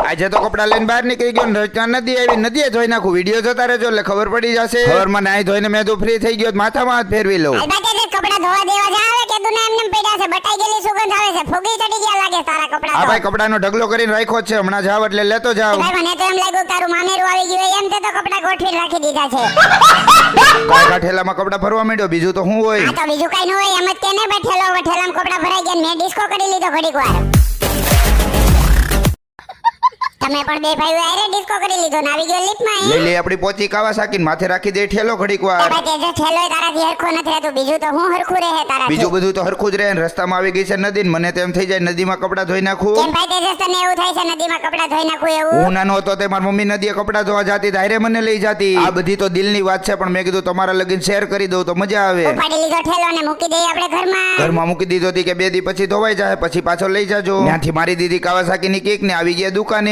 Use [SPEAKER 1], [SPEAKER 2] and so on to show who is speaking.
[SPEAKER 1] આજે તો કપડા લઈને બહાર નીકળી ગયો ને રસ્તા નદી આવી, નદીએ ધોઈ નાખું. વિડીયો જોતા રહેજો એટલે ખબર પડી જશે. સવારમાં નાઈ ધોઈને મેં તો ફ્રી થઈ ગયો, માથામાં હાથ ફેરવી લઉં.
[SPEAKER 2] અલબત્ત જે કપડા ધોવા દેવા જાવે કે તું એમને પડ્યા છે, બટાઈ ગયેલી સુગંધ આવે છે, ફોગી ચડી ગયા લાગે તારા કપડા.
[SPEAKER 1] આ ભાઈ કપડાનો ઢગલો કરીને રાખ્યો જ છે, હમણાં જાવ એટલે લેતો જાવ.
[SPEAKER 2] ભાઈ મને તો એમ લાગ્યું તારું મામેરું આવી ગયું એમ, તે તો કપડા ગોઠવીને રાખી દીધા છે.
[SPEAKER 1] કાકા ઠેલામાં કપડા ભરવા માંડ્યો, બીજું તો શું હોય?
[SPEAKER 2] આ તો બીજું કઈ ન હોય, એમ જ કેને બેઠેલો ઠેલામાં કપડા ભરાઈ ગયા, મેં ડિસ્કો કરી લીધો ઘડીક વાર. તમે પણ બે ભાઈઓ આરે ડિસ્કો કરી લીધો ને આવી ગયો લિફ્ટમાં.
[SPEAKER 1] લઈ લે આપણી પોચી કાવાસાકીને માથે રાખી દે ઠેલો ઘડીક વાર.
[SPEAKER 2] ભાઈ તે જે ઠેલો તારાથી હરખો નથી રહેતો, બીજું તો હું હરખું રહે તારાથી.
[SPEAKER 1] બીજું બધું તો હરખું જ રહે ને. રસ્તામાં આવી ગઈ છે નદી, મને તેમ થઈ જાય નદીમાં કપડા ધોઈ નાખું.
[SPEAKER 2] કેમ ભાઈ તે તને એવું થાય છે નદીમાં કપડા ધોઈ નાખું એવું?
[SPEAKER 1] હું નાનો હતો તે મારી મમ્મી નદીએ કપડા ધોવા જાતી, ધારે મને લઈ જાતી. આ બધી તો દિલની વાત છે, પણ મેં કીધું તમારા લગીન શેર કરી દઉં તો મજા આવે.
[SPEAKER 2] ઉપાડી લીધો ઠેલો ને મૂકી દઈએ આપણે ઘરમાં.
[SPEAKER 1] ઘરમાં મૂકી દીધો હતી કે 2 દી પછી ધોવાઈ જાય, પછી પાછો લઈ જાજો. ત્યાંથી મારી દીધી કાવાસાકીની કેક ને આવી ગયા દુકાને.